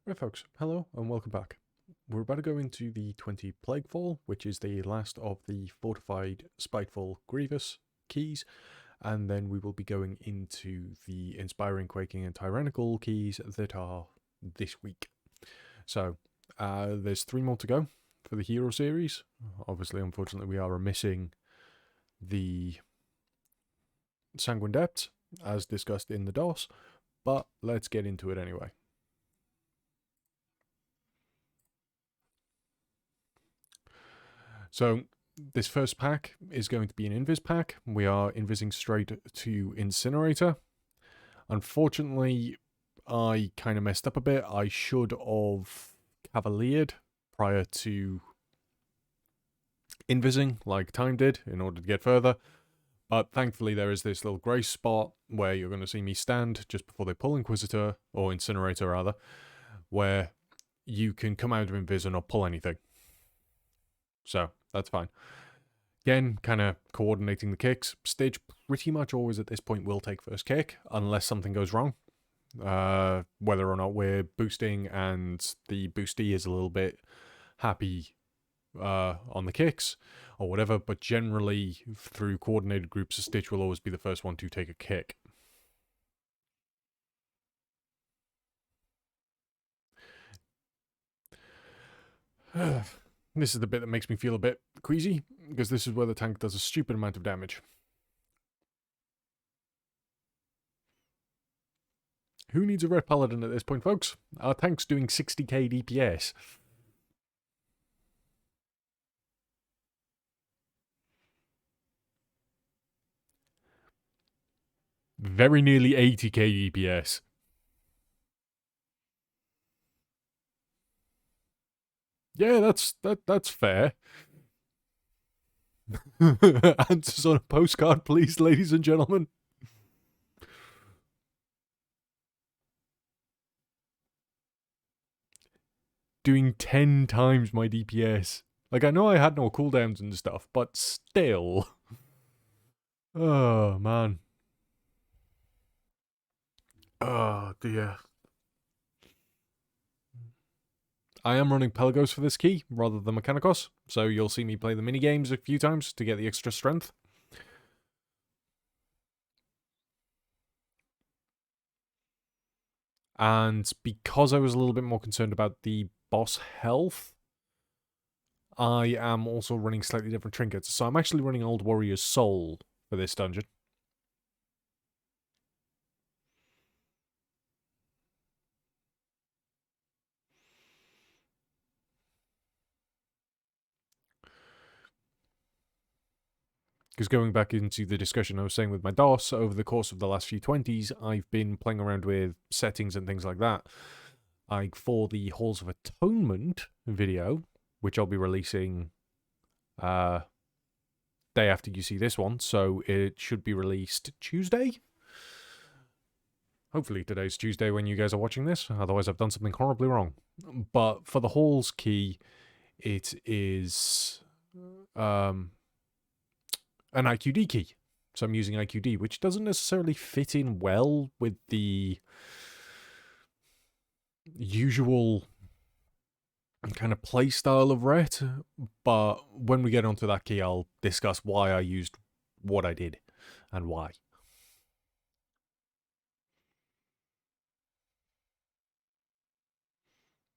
Right folks, hello and welcome back. We're about to go into the 20 Plaguefall, which is the last of the fortified, spiteful, grievous keys, and then we will be going into the inspiring, quaking, and tyrannical keys that are this week. So, there's 3 more to go for the hero series. Obviously, unfortunately, we are missing the Sanguine Depths, as discussed in the DOS, but let's get into it anyway. So this first pack is going to be an Invis pack. We are invising straight to Incinerator. Unfortunately, I kind of messed up a bit. I should have cavaliered prior to invising like Time did in order to get further. But thankfully there is this little grace spot where you're going to see me stand just before they pull Inquisitor, or Incinerator rather, where you can come out of Invis and not pull anything. So that's fine. Again, kind of coordinating the kicks. Stage pretty much always at this point will take first kick, unless something goes wrong. Whether or not we're boosting and the boostee is a little bit happy on the kicks, or whatever, but generally, through coordinated groups, Stitch will always be the first one to take a kick. This is the bit that makes me feel a bit queasy, because this is where the tank does a stupid amount of damage. Who needs a Ret Paladin at this point, folks? Our tank's doing 60k DPS. Very nearly 80k DPS. Yeah, that's fair. Answers on a postcard, please, ladies and gentlemen. Doing 10 times my DPS. Like, I know I had no cooldowns and stuff, but still. Oh, man. Oh, dear. I am running Pelagos for this key, rather than Mechanicos, so you'll see me play the minigames a few times to get the extra strength. And because I was a little bit more concerned about the boss health, I am also running slightly different trinkets. So I'm actually running Old Warrior's Soul for this dungeon. Because going back into the discussion I was saying with my DOS, over the course of the last few 20s, I've been playing around with settings and things like that. Like for the Halls of Atonement video, which I'll be releasing day after you see this one, so it should be released Tuesday. Hopefully today's Tuesday when you guys are watching this, otherwise I've done something horribly wrong. But for the Halls key, it is an IQD key. So I'm using IQD, which doesn't necessarily fit in well with the usual kind of play style of Ret, but when we get onto that key, I'll discuss why I used what I did and why.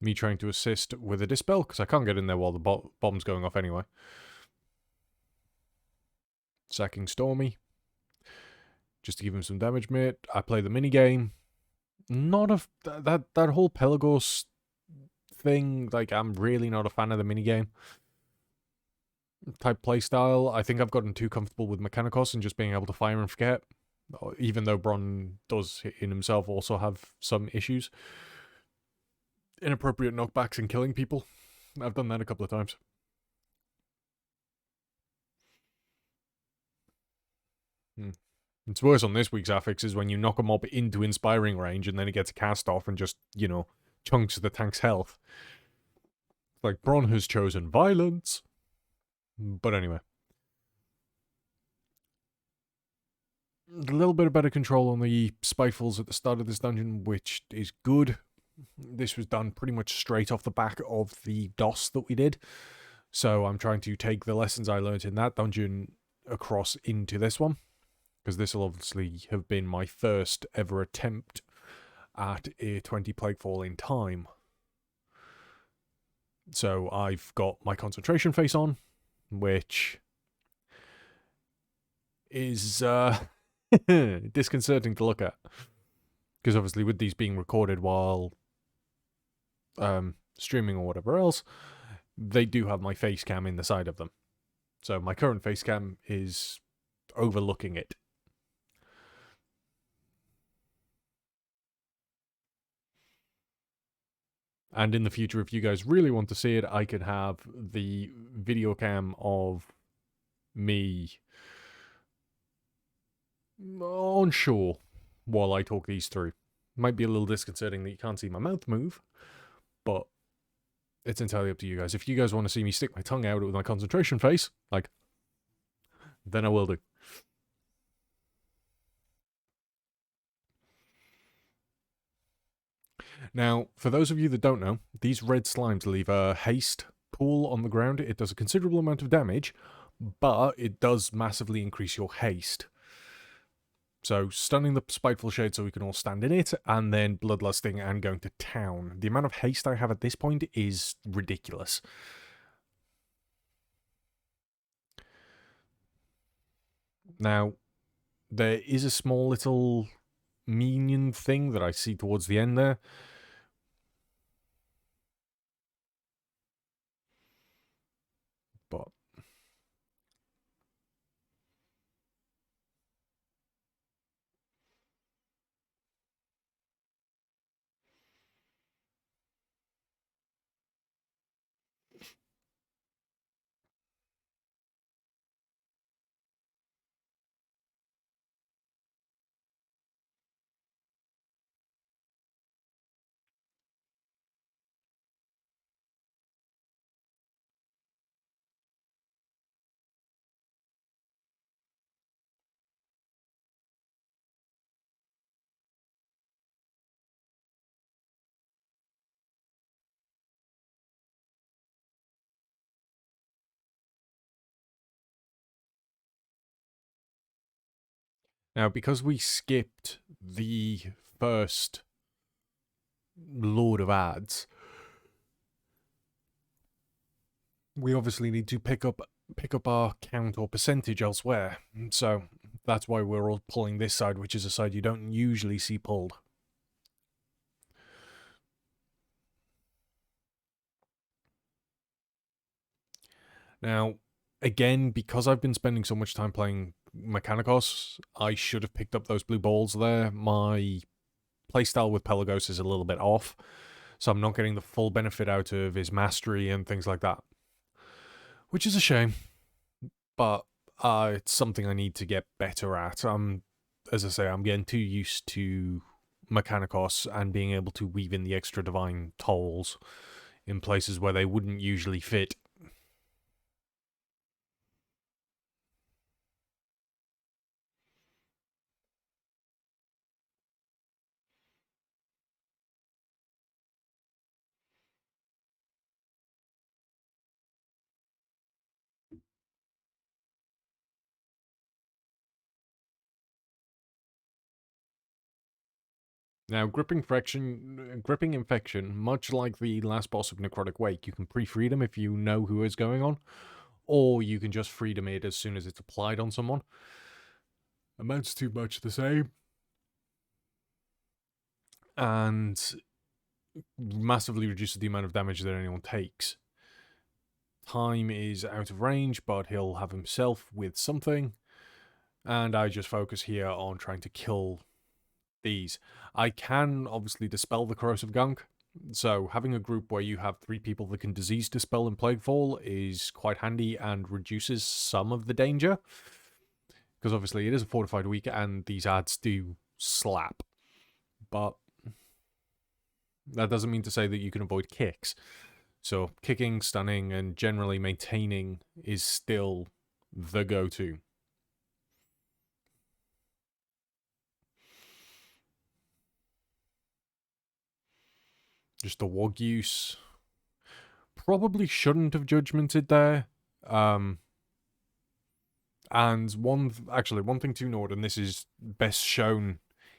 Me trying to assist with a dispel, because I can't get in there while the bomb's going off anyway. Sacking Stormy, just to give him some damage, mate. I play the minigame. Not a... that whole Pelagos thing, like, I'm really not a fan of the minigame type playstyle. I think I've gotten too comfortable with Mechanicos and just being able to fire and forget, even though Bron does in himself also have some issues. Inappropriate knockbacks and killing people. I've done that a couple of times. It's worse on this week's affixes when you knock a mob into inspiring range and then it gets a cast off and just, you know, chunks the tank's health. Like, Bron has chosen violence. But anyway. A little bit of better control on the Spitefuls at the start of this dungeon, which is good. This was done pretty much straight off the back of the DOS that we did. So I'm trying to take the lessons I learned in that dungeon across into this one, because this will obviously have been my first ever attempt at a 20 Plaguefall in time. So I've got my concentration face on, which is disconcerting to look at, because obviously with these being recorded while streaming or whatever else, they do have my face cam in the side of them. So my current face cam is overlooking it. And in the future, if you guys really want to see it, I could have the video cam of me on shore while I talk these through. Might be a little disconcerting that you can't see my mouth move, but it's entirely up to you guys. If you guys want to see me stick my tongue out with my concentration face, like, then I will do. Now, for those of you that don't know, these red slimes leave a haste pool on the ground. It does a considerable amount of damage, but it does massively increase your haste. So, stunning the spiteful shade so we can all stand in it, and then bloodlusting and going to town. The amount of haste I have at this point is ridiculous. Now, there is a small little minion thing that I see towards the end there. But now, because we skipped the first load of ads, we obviously need to pick up our count or percentage elsewhere. So that's why we're all pulling this side, which is a side you don't usually see pulled. Now, again, because I've been spending so much time playing Mechanicos, I should have picked up those blue balls there. My playstyle with Pelagos is a little bit off, so I'm not getting the full benefit out of his mastery and things like that. Which is a shame, but it's something I need to get better at. As I say, I'm getting too used to Mechanicos and being able to weave in the extra divine tolls in places where they wouldn't usually fit. Now, gripping infection, much like the last boss of Necrotic Wake, you can pre-freedom if you know who is going on, or you can just freedom it as soon as it's applied on someone. Amounts to much the same, and massively reduces the amount of damage that anyone takes. Time is out of range, but he'll have himself with something, and I just focus here on trying to kill these. I can obviously dispel the corrosive gunk, so having a group where you have 3 people that can disease dispel in Plaguefall is quite handy and reduces some of the danger, because obviously it is a fortified week and these ads do slap, but that doesn't mean to say that you can avoid kicks. So kicking, stunning, and generally maintaining is still the go-to. just the WOG use. Probably shouldn't have judgmented there. And one thing to note, and this is best shown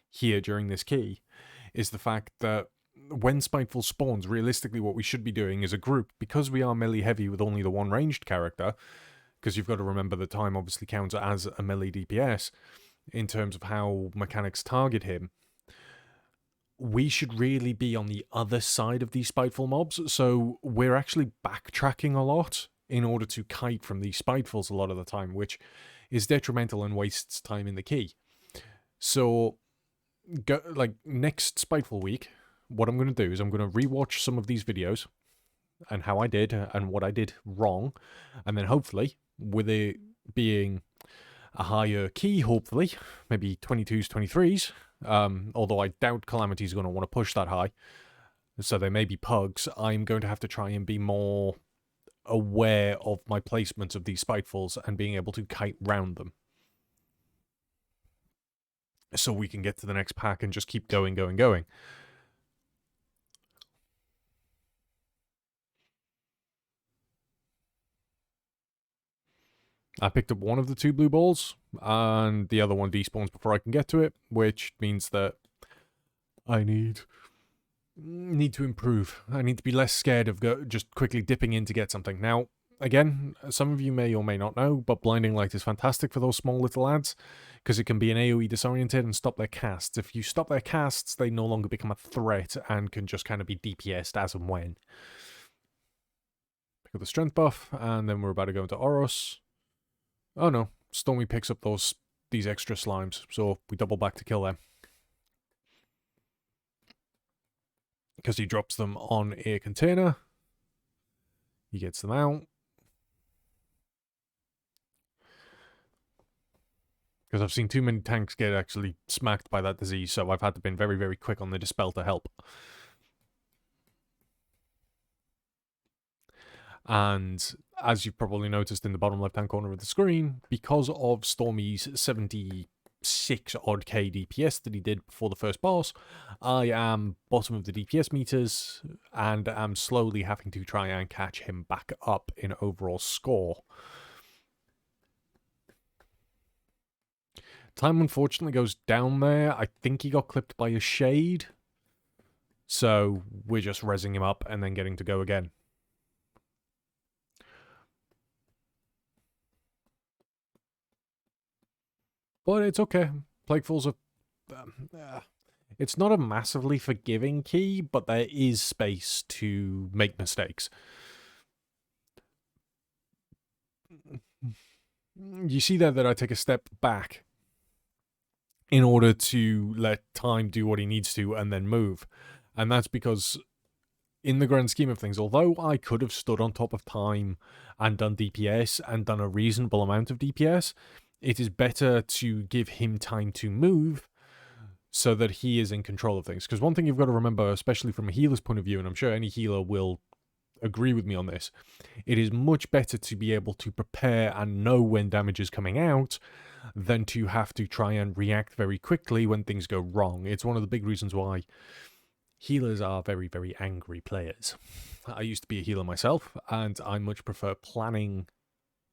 here during this key, is the fact that when Spiteful spawns, realistically what we should be doing as a group, because we are melee heavy with only the one ranged character, because you've got to remember the time obviously counts as a melee DPS in terms of how mechanics target him, we should really be on the other side of these Spiteful mobs, so we're actually backtracking a lot in order to kite from these Spitefuls a lot of the time, which is detrimental and wastes time in the key. So, next Spiteful week, what I'm going to do is I'm going to rewatch some of these videos and how I did and what I did wrong, and then hopefully, with it being a higher key, hopefully, maybe 22s, 23s, although I doubt Calamity's going to want to push that high, so there may be pugs, I'm going to have to try and be more aware of my placement of these Spitefuls and being able to kite round them. So we can get to the next pack and just keep going. I picked up one of the 2 blue balls, and the other one despawns before I can get to it, which means that I need to improve. I need to be less scared of just quickly dipping in to get something. Now, again, some of you may or may not know, but Blinding Light is fantastic for those small little lads, because it can be an AoE disoriented and stop their casts. If you stop their casts, they no longer become a threat and can just kind of be DPS'd as and when. Pick up the strength buff, and then we're about to go into Oros. Oh no, Stormy picks up these extra slimes, so we double back to kill them. Because he drops them on a container. He gets them out. Because I've seen too many tanks get actually smacked by that disease, so I've had to be very, very quick on the dispel to help. And as you've probably noticed in the bottom left-hand corner of the screen, because of Stormy's 76 odd K DPS that he did before the first boss, I am bottom of the DPS meters and am slowly having to try and catch him back up in overall score. Time unfortunately goes down there. I think he got clipped by a shade, so we're just rezzing him up and then getting to go again. But it's okay. Plaguefall's it's not a massively forgiving key, but there is space to make mistakes. You see there that I take a step back in order to let time do what he needs to and then move. And that's because, in the grand scheme of things, although I could have stood on top of time and done DPS and done a reasonable amount of DPS, it is better to give him time to move so that he is in control of things. Because one thing you've got to remember, especially from a healer's point of view, and I'm sure any healer will agree with me on this, it is much better to be able to prepare and know when damage is coming out than to have to try and react very quickly when things go wrong. It's one of the big reasons why healers are very, very angry players. I used to be a healer myself, and I much prefer planning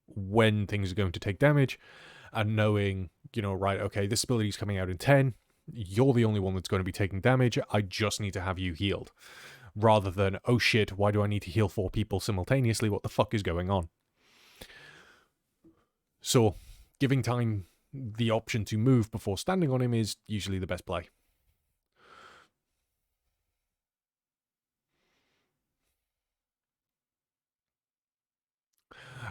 when things are going to take damage and knowing, right, okay, this ability is coming out in 10, you're the only one that's going to be taking damage, I just need to have you healed. Rather than, oh shit, why do I need to heal 4 people simultaneously? What the fuck is going on? So, giving time the option to move before standing on him is usually the best play.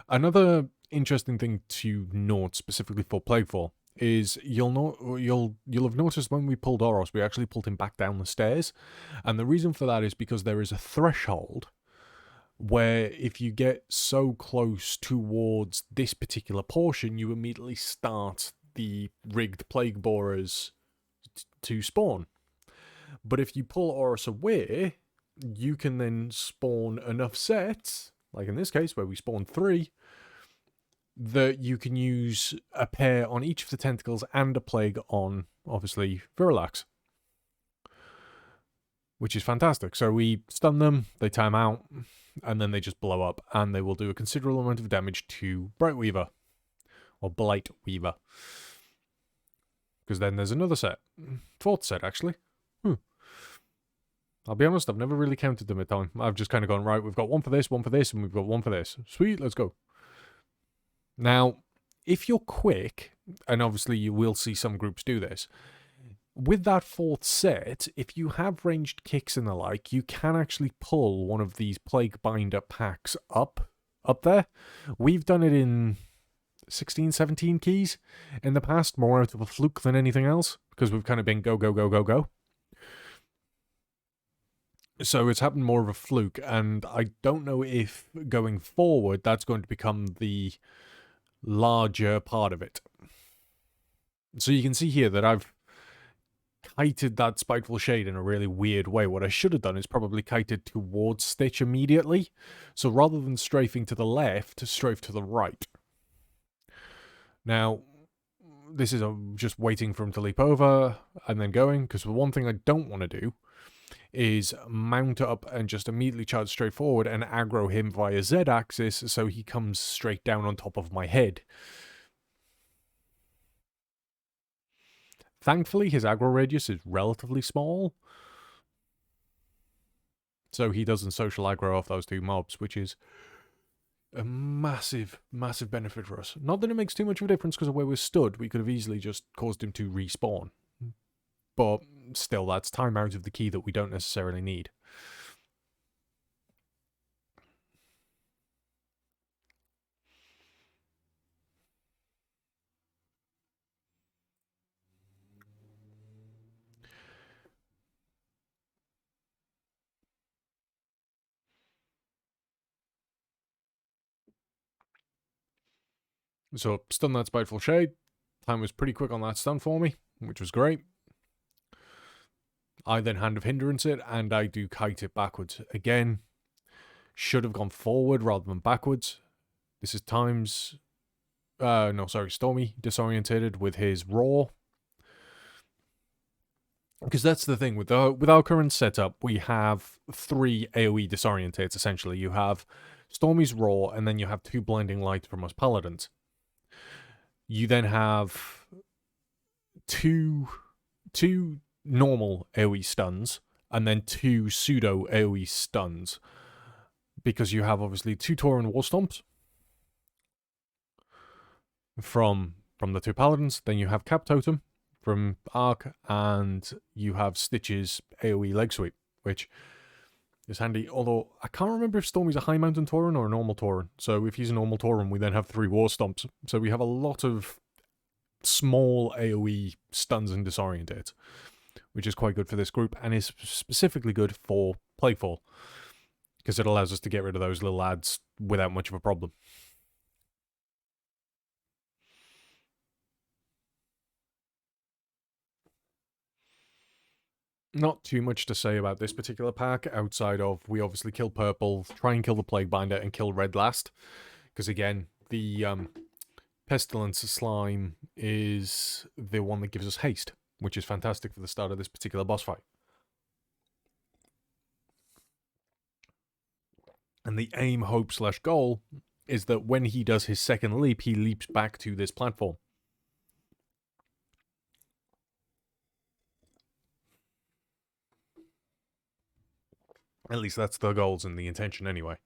Another interesting thing to note specifically for Plaguefall is you'll have noticed when we pulled Oros, we actually pulled him back down the stairs, and the reason for that is because there is a threshold where if you get so close towards this particular portion, you immediately start the rigged plague borers to spawn. But if you pull Oros away, you can then spawn enough sets, like in this case where we spawned 3, that you can use a pair on each of the tentacles and a plague on, obviously, Virilax. which is fantastic. So we stun them, they time out, and then they just blow up, and they will do a considerable amount of damage to Brightweaver, or Blightweaver. Because then there's another set. Fourth set, actually. I'll be honest, I've never really counted them at time. I've just kind of gone, right, we've got one for this, and we've got one for this. Sweet, let's go. Now, if you're quick, and obviously you will see some groups do this, with that fourth set, if you have ranged kicks and the like, you can actually pull one of these Plague Binder packs up there. We've done it in 16, 17 keys in the past, more out of a fluke than anything else, because we've kind of been go, go, go, go, go. So it's happened more of a fluke, and I don't know if going forward that's going to become the larger part of it. So you can see here that I've kited that Spiteful Shade in a really weird way. What I should have done is probably kited towards Stitch immediately. So rather than strafing to the left, strafe to the right. Now, this is just waiting for him to leap over and then going, because the one thing I don't want to do is mount up and just immediately charge straight forward and aggro him via Z-axis so he comes straight down on top of my head. Thankfully, his aggro radius is relatively small, so he doesn't social aggro off those two mobs, which is a massive, massive benefit for us. Not that it makes too much of a difference, because of where we're stood, we could have easily just caused him to respawn. But still, that's time out of the key that we don't necessarily need. So, stun that Spiteful Shade. Time was pretty quick on that stun for me, which was great. I then Hand of Hindrance it, and I do kite it backwards. Again, should have gone forward rather than backwards. This is Stormy disorientated with his Roar. Because that's the thing, with our current setup, we have 3 AoE disorientates, essentially. You have Stormy's Roar, and then you have 2 Blinding Lights from us Paladins. You then have two normal AoE stuns, and then 2 pseudo AoE stuns. Because you have, obviously, 2 Tauren War Stomps from the 2 Paladins. Then you have Cap Totem from Arc, and you have Stitch's AoE Leg Sweep, which is handy. Although, I can't remember if Stormy's a High Mountain Tauren or a normal Tauren. So if he's a normal Tauren, we then have 3 War Stomps. So we have a lot of small AoE stuns and disorientates, which is quite good for this group, and is specifically good for Plaguefall, because it allows us to get rid of those little lads without much of a problem. Not too much to say about this particular pack, outside of we obviously kill purple, try and kill the Plague Binder, and kill red last. Because again, the Pestilence Slime is the one that gives us haste, which is fantastic for the start of this particular boss fight. And the aim, hope, / goal is that when he does his second leap, he leaps back to this platform. At least that's the goals and the intention anyway.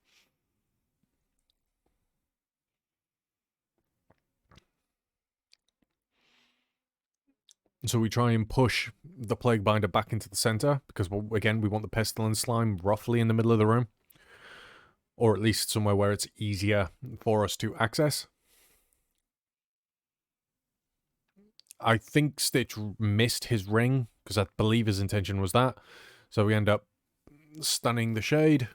So we try and push the Plague Binder back into the center, because, well, again, we want the Pestilence Slime roughly in the middle of the room. Or at least somewhere where it's easier for us to access. I think Stitch missed his ring, because I believe his intention was that. So we end up stunning the Shade.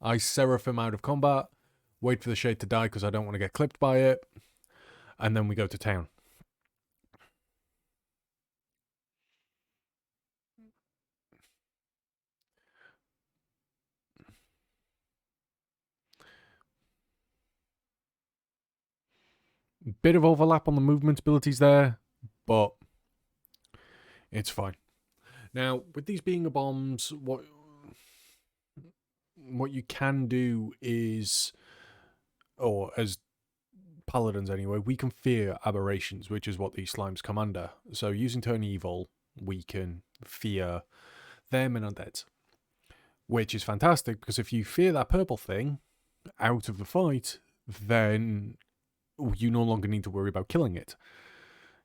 I Seraph him out of combat. Wait for the Shade to die, because I don't want to get clipped by it. And then we go to town. Bit of overlap on the movement abilities there, but it's fine. Now, with these being bombs, what you can do is, or as paladins anyway, we can fear aberrations, which is what these slimes come under. So using Turn Evil, we can fear them and undeads, which is fantastic because if you fear that purple thing out of the fight, then you no longer need to worry about killing it.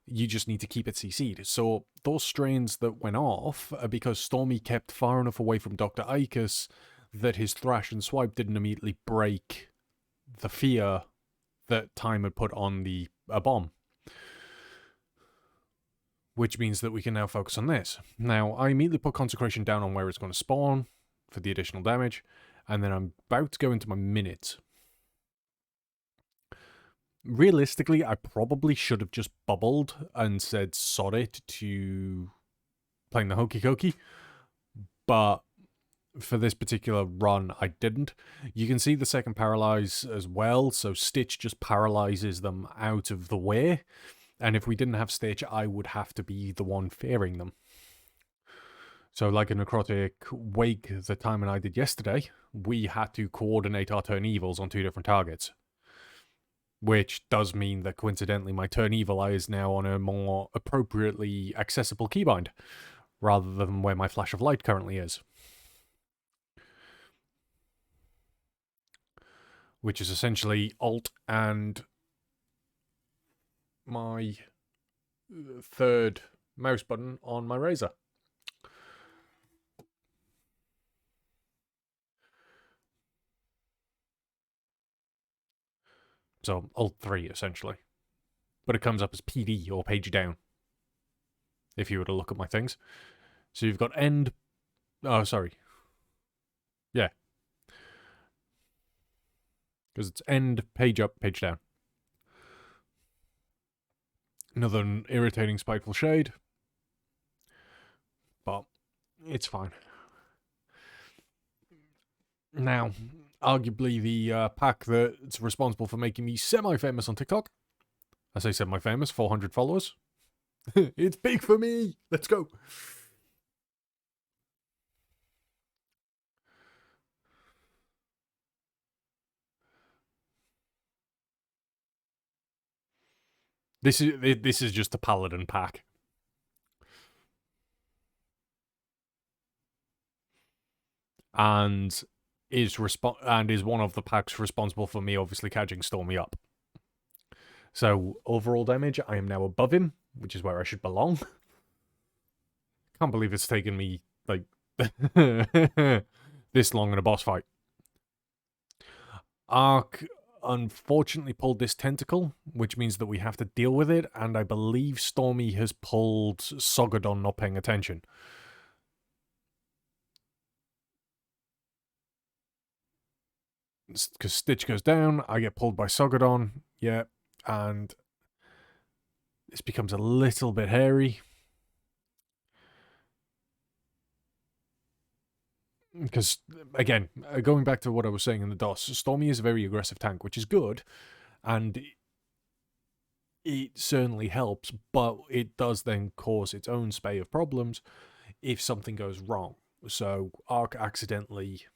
You just need to keep it CC'd. So those strains that went off are because Stormy kept far enough away from Dr. Ikus that his thrash and swipe didn't immediately break the fear that time had put on a bomb. Which means that we can now focus on this. Now, I immediately put Consecration down on where it's going to spawn for the additional damage, and then I'm about to go into my minutes. Realistically, I probably should have just bubbled and said sod it to playing the hokey cokey, but for this particular run, I didn't. You can see the second paralyze as well, so Stitch just paralyzes them out of the way, and if we didn't have Stitch, I would have to be the one fearing them. So like a Necrotic Wake that Time and I did yesterday, we had to coordinate our Turn Evils on 2 different targets. Which does mean that coincidentally my Turn Evil Eye is now on a more appropriately accessible keybind, rather than where my Flash of Light currently is. Which is essentially Alt and my 3rd mouse button on my Razer. So Alt 3 essentially. But it comes up as PD or page down. If you were to look at my things. So you've got end. Oh, sorry. Yeah. Because it's end, page up, page down. Another irritating, spiteful shade. But it's fine. Now, arguably the pack that's responsible for making me semi-famous on TikTok. I say semi-famous, 400 followers. It's big for me! Let's go! This is just a Paladin pack. And is one of the packs responsible for me obviously catching Stormy up. So overall damage, I am now above him, which is where I should belong. Can't believe it's taken me like this long in a boss fight. Ark unfortunately pulled this tentacle, which means that we have to deal with it, and I believe Stormy has pulled Sogadon not paying attention. Because Stitch goes down, I get pulled by Sogadon, yeah, and this becomes a little bit hairy. Because, again, going back to what I was saying in the DOS, Stormy is a very aggressive tank, which is good, and it certainly helps, but it does then cause its own spate of problems if something goes wrong. So, Ark accidentally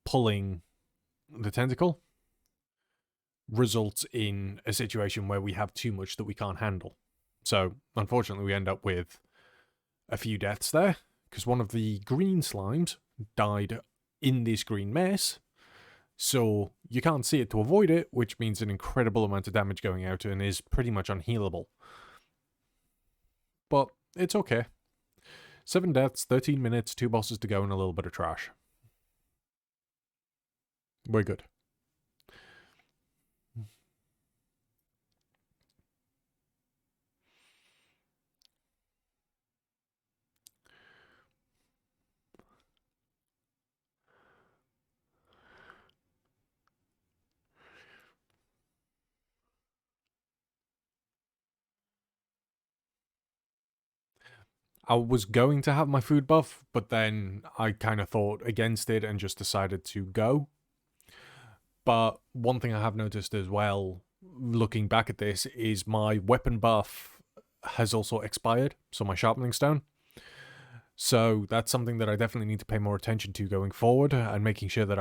pulling the tentacle results in a situation where we have too much that we can't handle. So, unfortunately, we end up with a few deaths there, because one of the green slimes died in this green mess, so you can't see it to avoid it, which means an incredible amount of damage going out and is pretty much unhealable. But it's okay. 7 deaths, 13 minutes, 2 bosses to go, and a little bit of trash. We're good. I was going to have my food buff, but then I kind of thought against it and just decided to go. But one thing I have noticed as well looking back at this, is my weapon buff has also expired, so my sharpening stone. So that's something that I definitely need to pay more attention to going forward, and making sure that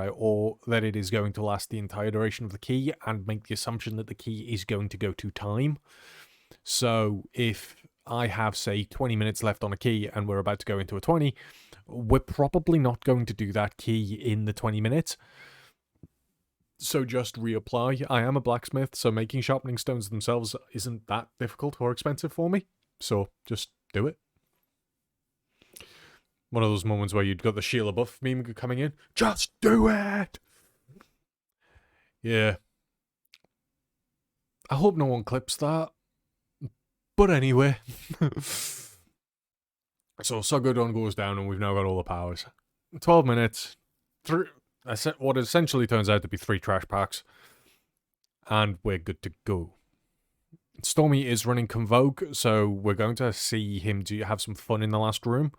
that it is going to last the entire duration of the key, and make the assumption that the key is going to go to time. So if I have, say, 20 minutes left on a key and we're about to go into a 20, we're probably not going to do that key in the 20 minutes. So just reapply. I am a blacksmith, so making sharpening stones themselves isn't that difficult or expensive for me. So just do it. One of those moments where you'd got the Sheila buff meme coming in. Just do it! Yeah. I hope no one clips that. But anyway. So Sugodon goes down and we've now got all the powers. 12 minutes. What essentially turns out to be 3 trash packs. And we're good to go. Stormy is running Convoke, so we're going to see him have some fun in the last room.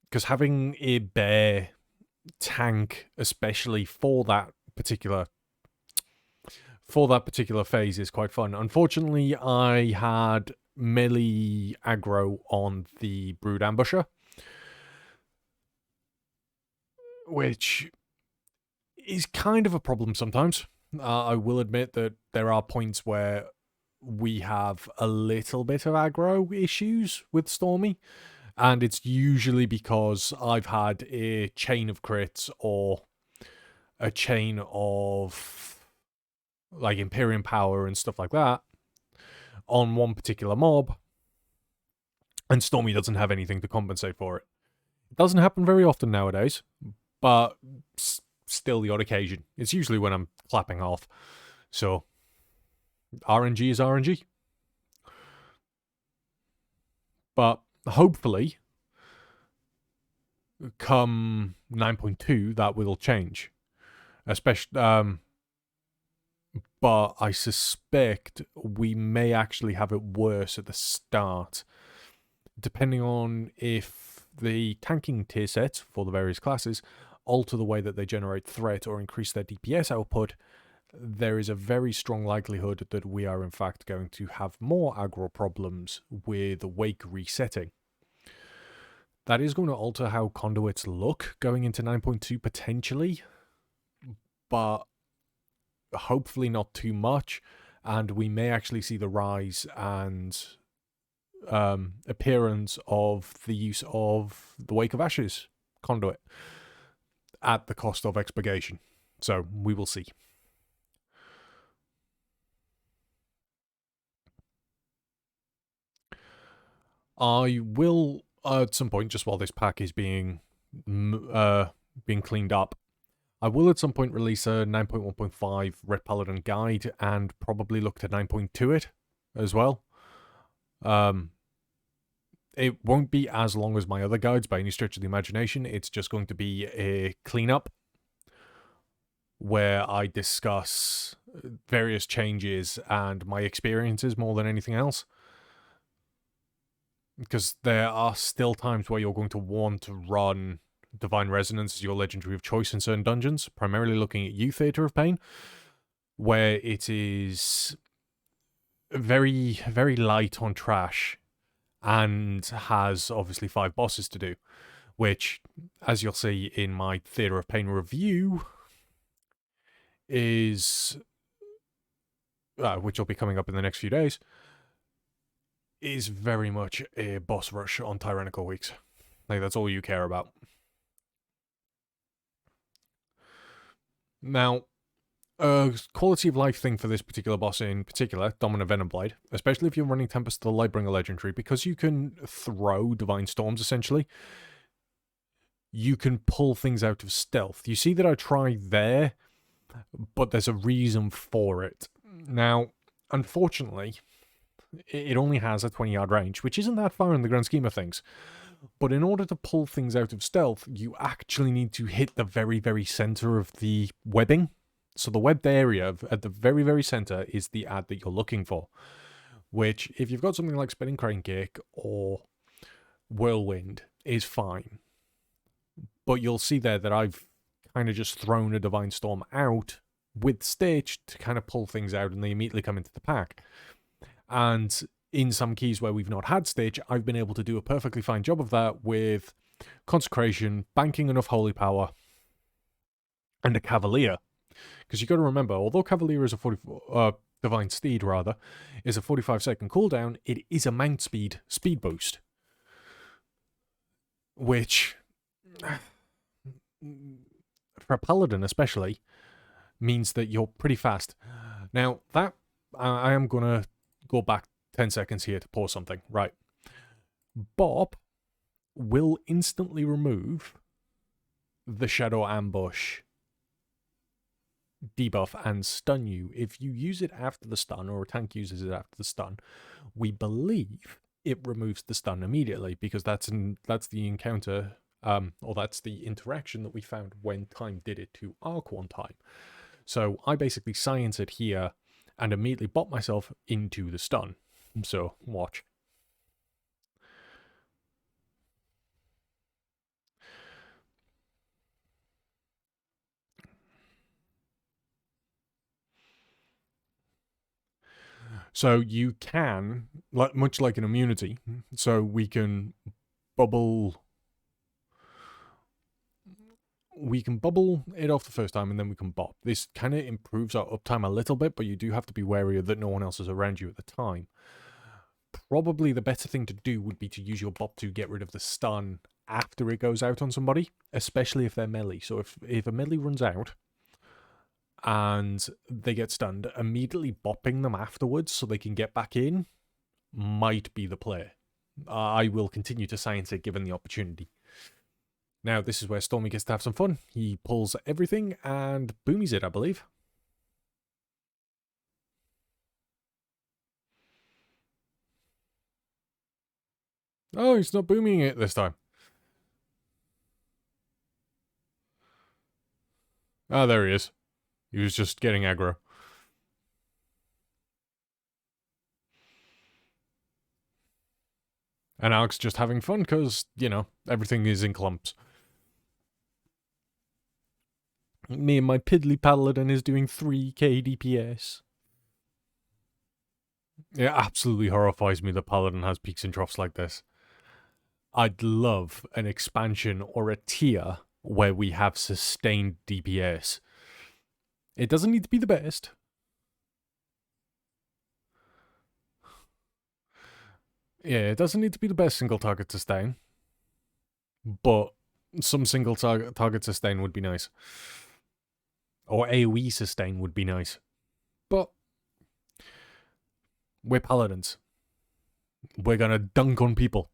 Because having a bear tank, especially for that particular phase, is quite fun. Unfortunately, I had melee aggro on the Brood Ambusher, which is kind of a problem sometimes. I will admit that there are points where we have a little bit of aggro issues with Stormy, and it's usually because I've had a chain of crits or a chain of like Imperium power and stuff like that on one particular mob, and Stormy doesn't have anything to compensate for it. It doesn't happen very often nowadays, but still the odd occasion. It's usually when I'm clapping off. So RNG is RNG. But hopefully, come 9.2, that will change. Especially, but I suspect we may actually have it worse at the start, depending on if the tanking tier sets for the various classes alter the way that they generate threat or increase their DPS output. There is a very strong likelihood that we are in fact going to have more aggro problems with Wake resetting. That is going to alter how conduits look going into 9.2 potentially, but hopefully not too much, and we may actually see the rise and appearance of the use of the Wake of Ashes conduit at the cost of expurgation. So we will see. I will, at some point, just while this pack is being cleaned up, I will at some point release a 9.1.5 Ret Paladin guide and probably look to 9.2 it as well. It won't be as long as my other guides by any stretch of the imagination. It's just going to be a cleanup where I discuss various changes and my experiences more than anything else. Because there are still times where you're going to want to run Divine Resonance as your legendary of choice in certain dungeons, primarily looking at you, Theatre of Pain, where it is very, very light on trash and has obviously 5 bosses to do, which, as you'll see in my Theatre of Pain review, is, which will be coming up in the next few days, is very much a boss rush on tyrannical weeks. Like, that's all you care about. Now, a quality of life thing for this particular boss in particular, Dominant Venomblade, especially if you're running Tempest the Lightbringer legendary, because you can throw Divine Storms, essentially, you can pull things out of stealth. You see that I tried there, but there's a reason for it. Now, unfortunately, it only has a 20-yard range, which isn't that far in the grand scheme of things. But in order to pull things out of stealth, you actually need to hit the very, very center of the webbing. So the webbed area at the very, very center is the ad that you're looking for. Which, if you've got something like Spinning Crane Kick or Whirlwind, is fine. But you'll see there that I've kind of just thrown a Divine Storm out with Stitch to kind of pull things out, and they immediately come into the pack. And in some keys where we've not had Stitch, I've been able to do a perfectly fine job of that with Consecration, banking enough Holy Power, and a Cavalier. Because you've got to remember, although Cavalier is a Divine Steed, rather, is a 45-second cooldown, it is a mount speed boost. Which, for a Paladin especially, means that you're pretty fast. Now, that, I am going to go back 10 seconds here to pause something. Right. Bob will instantly remove the Shadow Ambush debuff and stun you. If you use it after the stun, or a tank uses it after the stun, we believe it removes the stun immediately, because that's the encounter, or that's the interaction that we found when Time did it to Arc one time. So I basically science it here and immediately bot myself into the stun. So watch. So you can, much like an immunity, so we can bubble it off the first time, and then we can bop. This kind of improves our uptime a little bit, but you do have to be wary that no one else is around you at the time. Probably the better thing to do would be to use your bop to get rid of the stun after it goes out on somebody, especially if they're melee. So if a melee runs out and they get stunned, immediately bopping them afterwards so they can get back in might be the play. I will continue to science it given the opportunity. Now, this is where Stormy gets to have some fun. He pulls everything and boomies it, I believe. Oh, he's not booming it this time. Ah, there he is. He was just getting aggro. And Alex just having fun because, you know, everything is in clumps. Me and my piddly paladin is doing 3k DPS. It absolutely horrifies me that Paladin has peaks and troughs like this. I'd love an expansion or a tier where we have sustained DPS. It doesn't need to be the best. Yeah, it doesn't need to be the best single target sustain. But some single target sustain would be nice. Or AoE sustain would be nice. But we're paladins. We're gonna dunk on people.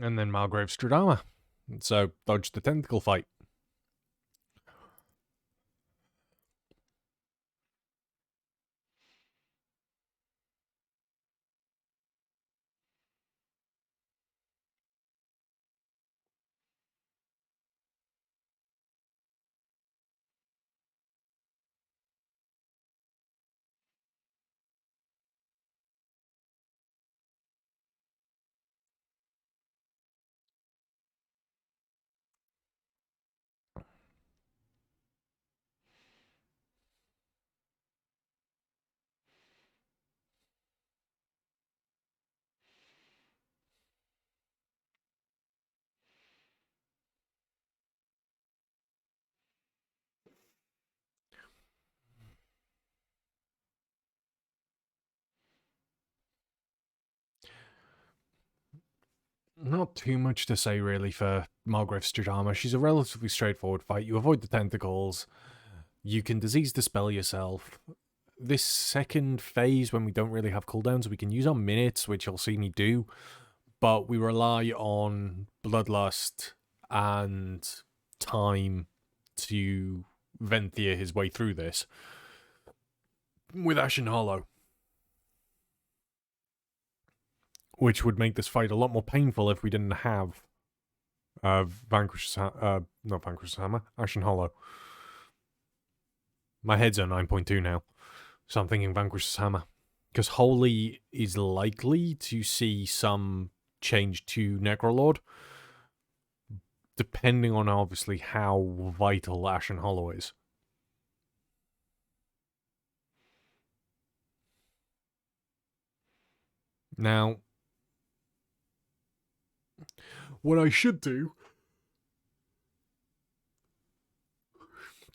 And then Margrave's Stradama. So, dodge the tentacle fight. Not too much to say, really, for Margrave's Stradama. She's a relatively straightforward fight. You avoid the tentacles. You can disease dispel yourself. this second phase, when we don't really have cooldowns, we can use our minutes, which you'll see me do, but we rely on Bloodlust and time to Venthia his way through this with Ashen Hollow, which would make this fight a lot more painful if we didn't have Vanquish's Hammer, Ashen Hollow. My head's at 9.2 now, so I'm thinking Vanquish's Hammer, because Holy is likely to see some change to Necrolord, depending on obviously how vital Ashen Hollow is. Now, what I should do,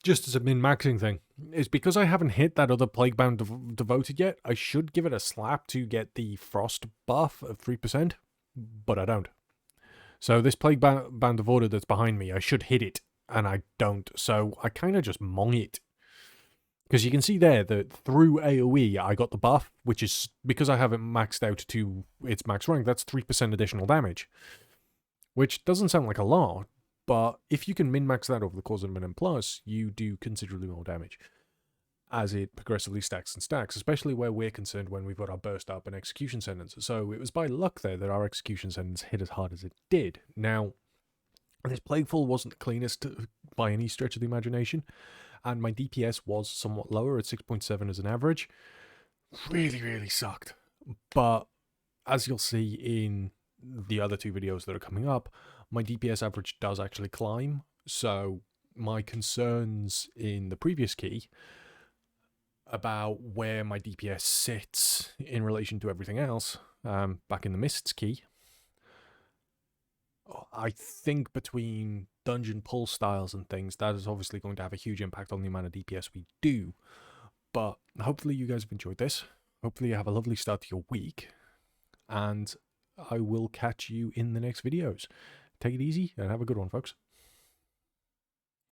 just as a min-maxing thing, is because I haven't hit that other Plaguebound Devoted yet, I should give it a slap to get the Frost buff of 3%, but I don't. So this Plaguebound Devoted that's behind me, I should hit it, and I don't, so I kind of just mong it. Because you can see there that through AoE, I got the buff, which is, because I have it maxed out to its max rank, that's 3% additional damage. Which doesn't sound like a lot, but if you can min-max that over the course of a minute plus, you do considerably more damage as it progressively stacks and stacks, especially where we're concerned when we've got our burst up and execution sentence. So it was by luck there that our execution sentence hit as hard as it did. Now, this Plaguefall wasn't the cleanest by any stretch of the imagination, and my DPS was somewhat lower at 6.7 as an average. Really, really sucked. But as you'll see in the other two videos that are coming up, my DPS average does actually climb. So my concerns in the previous key about where my DPS sits in relation to everything else, back in the Mists key, I think between dungeon pull styles and things, that is obviously going to have a huge impact on the amount of DPS we do. But hopefully you guys have enjoyed this. Hopefully you have a lovely start to your week. And I will catch you in the next videos. Take it easy and have a good one, folks.